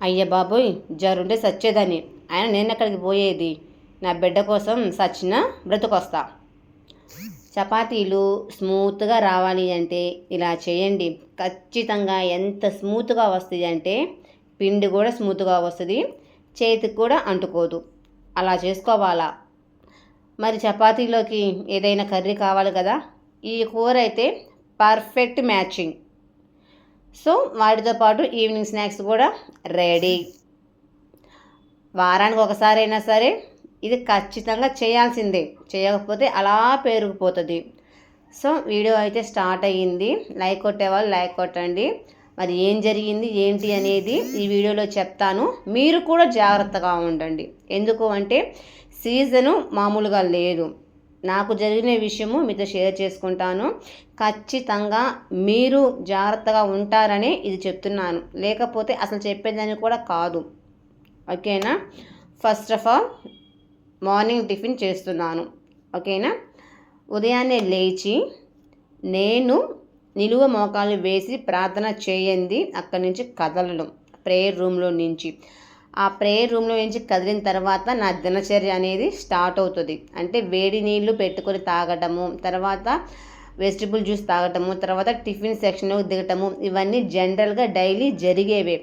అయ్య బాబోయ్, జరుంటే సచ్చేదాన్ని. ఆయన నేనెక్కడికి పోయేది? నా బిడ్డ కోసం సచ్చినా బ్రతుకొస్తా. చపాతీలు స్మూత్గా రావాలి అంటే ఇలా చేయండి. ఖచ్చితంగా ఎంత స్మూత్గా వస్తుంది అంటే పిండి కూడా స్మూత్గా వస్తుంది, చేతికి కూడా అంటుకోదు. అలా చేసుకోవాలా. మరి చపాతీలోకి ఏదైనా కర్రీ కావాలి కదా, ఈ కూర అయితే పర్ఫెక్ట్ మ్యాచింగ్. సో వాటితో పాటు ఈవినింగ్ స్నాక్స్ కూడా రెడీ. వారానికి ఒకసారైనా సరే ఇది ఖచ్చితంగా చేయాల్సిందే, చేయకపోతే అలా పేరుకుపోతుంది. సో వీడియో అయితే స్టార్ట్ అయ్యింది. లైక్ కొట్టేవాళ్ళు లైక్ కొట్టండి. మరి ఏం జరిగింది ఏంటి అనేది ఈ వీడియోలో చెప్తాను. మీరు కూడా జాగ్రత్తగా ఉండండి. ఎందుకు అంటే సీజను మామూలుగా లేదు. నాకు జరిగిన విషయము మీతో షేర్ చేసుకుంటాను. ఖచ్చితంగా మీరు జాగ్రత్తగా ఉంటారని ఇది చెప్తున్నాను, లేకపోతే అసలు చెప్పేదాన్ని కూడా కాదు. ఓకేనా? First of all morning tiffin చేస్తున్నాను. ఓకేనా? ఉదయాన్నే లేచి నేను నిలువ మోకాలు వేసి ప్రార్థన చేయండి. అక్కడి నుంచి కదలడం ప్రేయర్ రూమ్లో నుంచి. ఆ ప్రేయర్ రూమ్లో నుంచి కదిలిన తర్వాత నా దినచర్య అనేది స్టార్ట్ అవుతుంది. అంటే వేడి నీళ్ళు పెట్టుకొని తాగటము, తర్వాత వెజిటబుల్ జ్యూస్ తాగటము, తర్వాత టిఫిన్ సెక్షన్లో దిగటము, ఇవన్నీ జనరల్గా డైలీ జరిగేవే.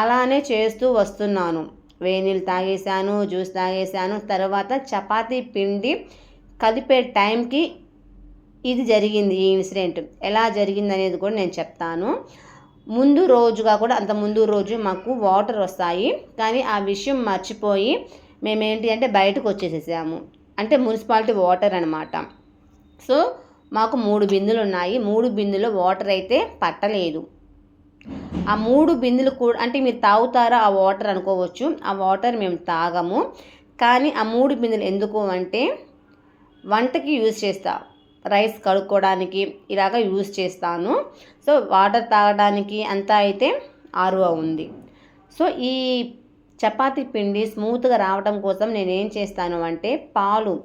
అలానే చేస్తూ వస్తున్నాను. వేడి నీళ్ళు తాగేసాను, జ్యూస్ తాగేసాను. తర్వాత చపాతీ పిండి కలిపే టైంకి ఇది జరిగింది. ఈ ఇన్సిడెంట్ ఎలా జరిగింది అనేది కూడా నేను చెప్తాను. ముందు రోజుగా కూడా అంత ముందు రోజు మాకు వాటర్ వస్తాయి, కానీ ఆ విషయం మర్చిపోయి మేమేంటి అంటే బయటకు వచ్చేసేసాము. అంటే మున్సిపాలిటీ వాటర్ అనమాట. సో మాకు 3 బిందులు ఉన్నాయి. 3 బిందులో వాటర్ అయితే పట్టలేదు. ఆ 3 బిందులు కూడా అంటే మీరు తాగుతారా ఆ వాటర్ అనుకోవచ్చు. ఆ వాటర్ మేము తాగము. కానీ ఆ 3 బిందులు ఎందుకు అంటే వంటకి యూజ్ చేస్తా, రైస్ కడుక్కోవడానికి ఇలాగ యూజ్ చేస్తాను. సో వాటర్ తాగడానికి అంతా అయితే ఆర్ఓ ఉంది. సో ఈ చపాతీ పిండి స్మూత్గా రావడం కోసం నేనేం చేస్తాను అంటే పాలు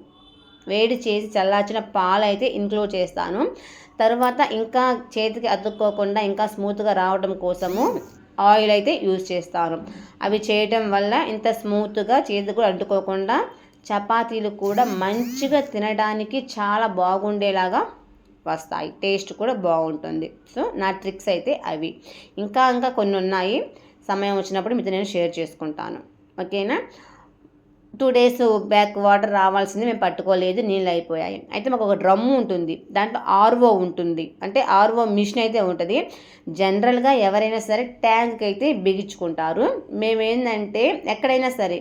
వేడి చేసి చల్లార్చిన పాలు అయితే ఇంక్లూడ్ చేస్తాను. తర్వాత ఇంకా చేతికి అతుక్కోకుండా ఇంకా స్మూత్గా రావడం కోసము ఆయిల్ అయితే యూజ్ చేస్తాను. అవి చేయటం వల్ల ఇంత స్మూత్గా చేతికి కూడా అంటుకోకుండా చపాతీలు కూడా మంచిగా తినడానికి చాలా బాగుండేలాగా వస్తాయి. టేస్ట్ కూడా బాగుంటుంది. సో నా ట్రిక్స్ అయితే అవి. ఇంకా కొన్ని ఉన్నాయి. సమయం వచ్చినప్పుడు మీతో నేను షేర్ చేసుకుంటాను. ఓకేనా? 2 days బ్యాక్ వాటర్ రావాల్సింది మేము పట్టుకోలేదు, నీళ్ళు అయిపోయాయి. అయితే మాకు ఒక డ్రమ్ము ఉంటుంది, దాంట్లో ఆర్ఓ ఉంటుంది. అంటే ఆర్ఓ మిషన్ అయితే ఉంటుంది. జనరల్గా ఎవరైనా సరే ట్యాంక్ అయితే బిగించుకుంటారు. మేమేందంటే ఎక్కడైనా సరే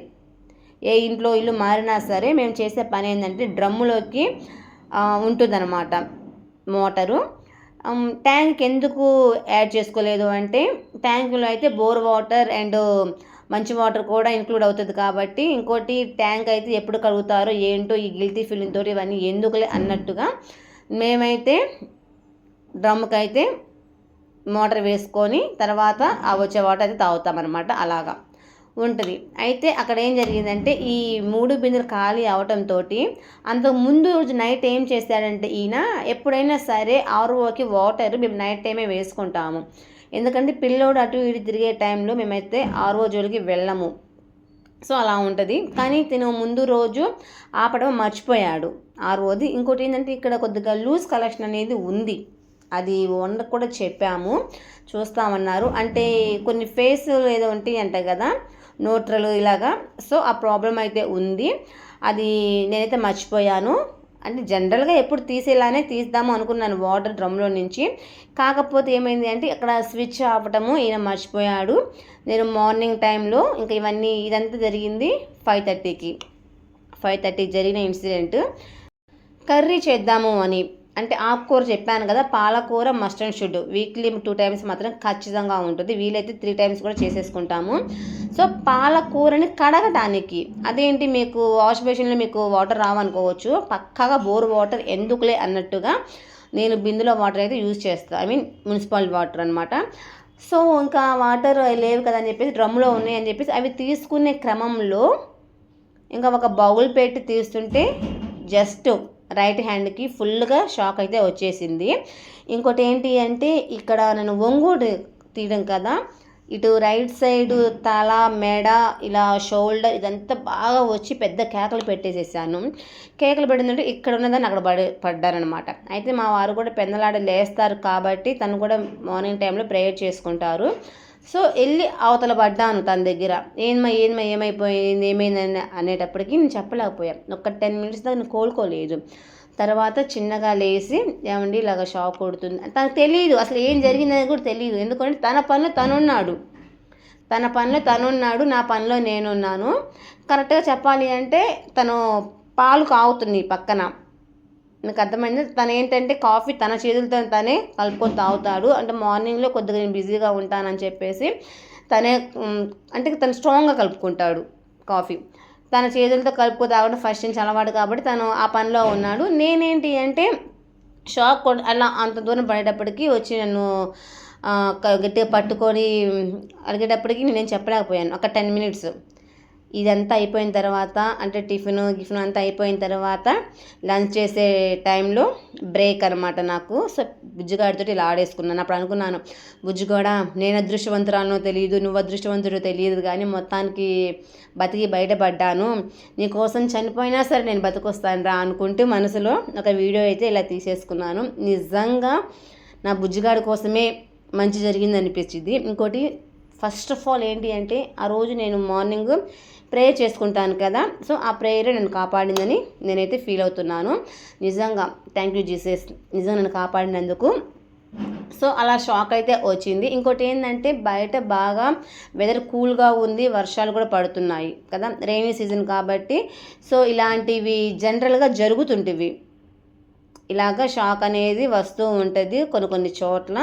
ఏ ఇంట్లో ఇల్లు మారినా సరే మేము చేసే పని ఏంటంటే డ్రమ్ములోకి ఉంటుందన్నమాట మోటరు. ట్యాంక్ ఎందుకు యాడ్ చేసుకోలేదు అంటే ట్యాంకులో అయితే బోర్ వాటర్ అండ్ మంచి వాటర్ కూడా ఇంక్లూడ్ అవుతుంది కాబట్టి, ఇంకోటి ట్యాంక్ అయితే ఎప్పుడు కడుగుతారో ఏంటో ఈ గిల్టీ ఫీలింగ్ తోటి ఇవన్నీ ఎందుకులే అన్నట్టుగా మేమైతే డ్రమ్కి అయితే మోటార్ వేసుకొని తర్వాత ఆ వచ్చే వాటర్ అయితే తాగుతామన్నమాట. అలాగా ఉంటుంది. అయితే అక్కడ ఏం జరిగిందంటే ఈ 3 బిందెలు ఖాళీ అవటంతో అంతకు ముందు రోజు నైట్ ఏం చేశాడంటే ఈయన ఎప్పుడైనా సరే ఆర్ఓకి వాటర్ మేము నైట్ టైమే వేసుకుంటాము. ఎందుకంటే పిల్లోడు అటు ఇటు తిరిగే టైంలో మేమైతే ఆర్ఓ జోలికి వెళ్ళము. సో అలా ఉంటుంది. కానీ తిను ముందు రోజు ఆపడం మర్చిపోయాడు ఆర్ఓది. ఇంకోటి ఏంటంటే ఇక్కడ కొద్దిగా లూజ్ కలెక్షన్ అనేది ఉంది. అది ఓనర్ కూడా చెప్పాము, చూస్తామన్నారు. అంటే కొన్ని ఫేస్ ఏదో ఉంటాయి అంట కదా, న్యూట్రల్ ఇలాగా. సో ఆ ప్రాబ్లం అయితే ఉంది. అది నేనైతే మర్చిపోయాను. అంటే జనరల్గా ఎప్పుడు తీసేలానే తీద్దాము అనుకున్నాను వాటర్ డ్రమ్లో నుంచి. కాకపోతే ఏమైంది అంటే అక్కడ స్విచ్ ఆపటము ఈయన మర్చిపోయాడు. నేను మార్నింగ్ టైంలో ఇంకా ఇదంతా జరిగింది 5:30కి. 5:30 జరిగిన ఇన్సిడెంట్. కర్రీ చేద్దాము అని అంటే ఆకుకూర చెప్పాను కదా, పాలకూర must and should weekly 2 times మాత్రం ఖచ్చితంగా ఉంటుంది. వీలైతే 3 times కూడా చేసేసుకుంటాము. సో పాలకూరని కడగటానికి అదేంటి మీకు వాష్ బేసిన్లో మీకు వాటర్ రావనుకోవచ్చు, పక్కాగా బోర్ వాటర్ ఎందుకులే అన్నట్టుగా నేను బిందులో వాటర్ అయితే యూజ్ చేస్తాను. మున్సిపల్ వాటర్ అనమాట. సో ఇంకా వాటర్ లేవు కదా అని చెప్పేసి డ్రమ్లో ఉన్నాయి అని చెప్పేసి అవి తీసుకునే క్రమంలో ఇంకా ఒక బౌల్ పెట్టి తీస్తుంటే జస్ట్ రైట్ హ్యాండ్కి ఫుల్గా షాక్ అయితే వచ్చేసింది. ఇంకోటి ఏంటి అంటే ఇక్కడ నేను ఒంగోడు తీయడం కదా, ఇటు రైట్ సైడ్ తల, మెడ, ఇలా షోల్డర్ ఇదంతా బాగా వచ్చి పెద్ద కేకలు పెట్టేసేసాను. కేకలు పెట్టిందంటే ఇక్కడ ఉన్నదాన్ని అక్కడ పడ్డారనమాట. అయితే మా వారు కూడా పెందలాడ లేస్తారు కాబట్టి తను కూడా మార్నింగ్ టైంలో ప్రేయర్ చేసుకుంటారు. సో వెళ్ళి అవతల పడ్డాను తన దగ్గర. ఏమైపోయింది ఏమైందని అనేటప్పటికి నేను చెప్పలేకపోయాను. ఒక 10 మినిట్స్ దాకా నేను కోలుకోలేదు. తర్వాత చిన్నగా లేచి ఏమండి ఇలాగ షాక్ కొడుతుంది, తనకు తెలియదు అసలు ఏం జరిగిందని కూడా తెలియదు. ఎందుకంటే తన పనిలో తనున్నాడు, నా పనిలో నేనున్నాను. కరెక్ట్గా చెప్పాలి అంటే తను పాలు కాగుతుంది పక్కన. నాకు అర్థమైంది. తను ఏంటంటే కాఫీ తన చేతులతో తనే కలుపుకొని తాగుతాడు. అంటే మార్నింగ్లో కొద్దిగా నేను బిజీగా ఉంటానని చెప్పేసి తనే అంటే తను స్ట్రాంగ్గా కలుపుకుంటాడు కాఫీ. తన చేతులతో కలుపుకొని తాగడం ఫస్ట్ నుంచి అలవాటు కాబట్టి తను ఆ పనిలో ఉన్నాడు. నేనేంటి అంటే షాక్ అలా అంత దూరం పడేటప్పటికి వచ్చి నన్ను గట్టిగా పట్టుకొని అడిగేటప్పటికి నేనేం చెప్పలేకపోయాను. ఒక 10 మినిట్స్ ఇదంతా అయిపోయిన తర్వాత అంటే టిఫిన్ అంతా అయిపోయిన తర్వాత లంచ్ చేసే టైంలో బ్రేక్ అనమాట నాకు. సో బుజ్జిగాడితో ఇలా ఆడేసుకున్నాను. అప్పుడు అనుకున్నాను, బుజ్జిగాడ నేను అదృష్టవంతురానో తెలియదు, నువ్వు అదృష్టవంతుడో తెలియదు, కానీ మొత్తానికి బతికి బయటపడ్డాను, నీకోసం చనిపోయినా సరే నేను బతికొస్తాను రా అనుకుంటూ మనసులో ఒక వీడియో అయితే ఇలా తీసేసుకున్నాను. నిజంగా నా బుజ్జిగాడి కోసమే మంచి జరిగింది అనిపించింది. ఇంకోటి ఫస్ట్ ఆఫ్ ఆల్ ఏంటి అంటే ఆ రోజు నేను మార్నింగ్ ప్రేయర్ చేసుకుంటాను కదా, సో ఆ ప్రేయరే నన్ను కాపాడిందని నేనైతే ఫీల్ అవుతున్నాను. నిజంగా థ్యాంక్ యూ జీసస్, నిజంగా నన్ను కాపాడినందుకు. సో అలా షాక్ అయితే వచ్చింది. ఇంకోటి ఏంటంటే బయట బాగా వెదర్ కూల్గా ఉంది, వర్షాలు కూడా పడుతున్నాయి కదా, రైనీ సీజన్ కాబట్టి. సో ఇలాంటివి జనరల్గా జరుగుతుంటివి, ఇలాగ షాక్ అనేది వస్తూ ఉంటుంది కొన్ని చోట్ల.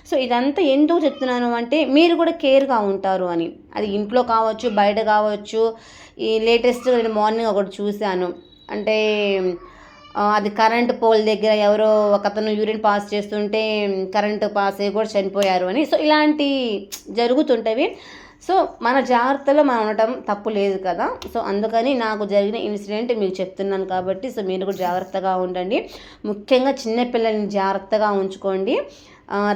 సో ఇదంతా ఎందుకు చెప్తున్నాను అంటే మీరు కూడా కేర్గా ఉంటారు అని. అది ఇంట్లో కావచ్చు, బయట కావచ్చు. ఈ లేటెస్ట్ నేను మార్నింగ్ ఒకటి చూశాను. అంటే అది కరెంట్ పోల్ దగ్గర ఎవరో ఒకతను యూరిన్ పాస్ చేస్తుంటే కరెంటు పాస్ అయ్యి కూడా చనిపోయారు అని. సో ఇలాంటి జరుగుతుంటవి. సో మన జాగ్రత్తలో మనం ఉండటం తప్పు లేదు కదా. సో అందుకని నాకు జరిగిన ఇన్సిడెంట్ మీకు చెప్తున్నాను కాబట్టి సో మీరు కూడా జాగ్రత్తగా ఉండండి. ముఖ్యంగా చిన్నపిల్లల్ని జాగ్రత్తగా ఉంచుకోండి.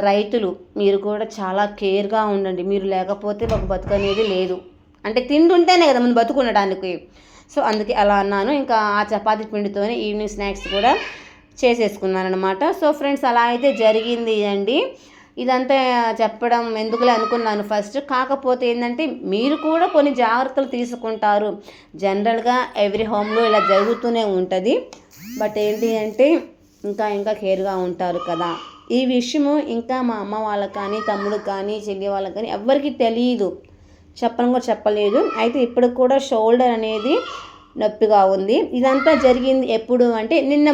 రైతులు మీరు కూడా చాలా కేర్గా ఉండండి. మీరు లేకపోతే ఒక బతుకు అనేది లేదు. అంటే తింటుంటేనే కదా మనం బతుకుండడానికి. సో అందుకే అలా అన్నాను. ఇంకా ఆ చపాతీ పిండితోనే ఈవినింగ్ స్నాక్స్ కూడా చేసేసుకున్నాను అనమాట. సో ఫ్రెండ్స్ అలా అయితే జరిగింది అండి. ఇదంతా చెప్పడం ఎందుకులే అనుకున్నాను ఫస్ట్. కాకపోతే ఏంటంటే మీరు కూడా కొన్ని జాగ్రత్తలు తీసుకుంటారు. జనరల్గా ఎవ్రీ హోమ్లో ఇలా జరుగుతూనే ఉంటుంది. బట్ ఏంటి అంటే ఇంకా కేర్గా ఉంటారు కదా. ఈ విషయము ఇంకా మా అమ్మ వాళ్ళకి కానీ, తమ్ముడికి కానీ, చెల్లి వాళ్ళకి కానీ ఎవ్వరికీ తెలియదు, చెప్పను కూడా చెప్పలేదు. అయితే ఇప్పుడు కూడా షోల్డర్ అనేది నొప్పిగా ఉంది. ఇదంతా జరిగింది ఎప్పుడు అంటే నిన్న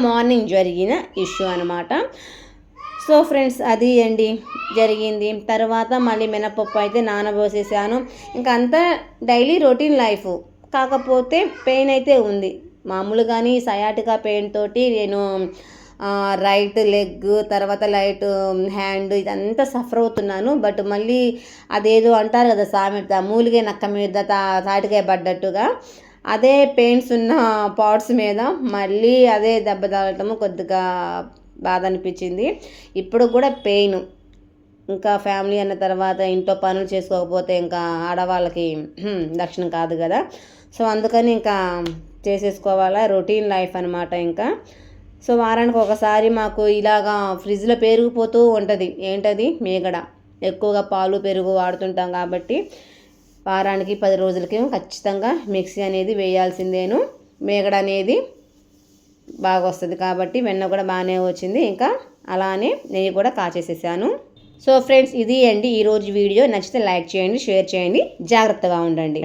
మార్నింగ్ జరిగిన ఇష్యూ అనమాట. సో ఫ్రెండ్స్ అది అండి జరిగింది. తర్వాత మళ్ళీ మినపప్పు అయితే నానబోసేసాను. ఇంకా అంతా డైలీ రొటీన్ లైఫ్. కాకపోతే పెయిన్ అయితే ఉంది మామూలుగాని. సయాటికా పెయిన్ తోటి నేను రైట్ లెగ్, తర్వాత రైట్ హ్యాండ్ ఇదంతా సఫర్ అవుతున్నాను. బట్ మళ్ళీ అదేదో అంటారు కదా సామెత, మూలిగే నక్క మీద తాటికాయ పడ్డట్టుగా అదే పెయిన్స్ ఉన్న పార్ట్స్ మీద మళ్ళీ అదే దెబ్బ తగలటము కొద్దిగా బాధ అనిపించింది. ఇప్పుడు కూడా పెయిన్. ఇంకా ఫ్యామిలీ అన్న తర్వాత ఇంట్లో పనులు చేసుకోకపోతే ఇంకా ఆడవాళ్ళకి దక్షిణం కాదు కదా. సో అందుకని ఇంకా చేసేసుకోవాలా, రొటీన్ లైఫ్ అనమాట. ఇంకా సో వారానికి ఒకసారి మాకు ఇలాగా ఫ్రిడ్జ్లో పెరిగిపోతూ ఉంటుంది. ఏంటది మేగడ. ఎక్కువగా పాలు పెరుగు వాడుతుంటాం కాబట్టి వారానికి 10 రోజులకి ఖచ్చితంగా మిక్సీ అనేది వేయాల్సిందేను. మేగడ అనేది బాగా వస్తుంది కాబట్టి వెన్న కూడా బాగానే వచ్చింది. ఇంకా అలానే నెయ్యి కూడా కాచేసేసాను. సో ఫ్రెండ్స్ ఇది అండి ఈరోజు వీడియో. నచ్చితే లైక్ చేయండి, షేర్ చేయండి, జాగ్రత్తగా ఉండండి.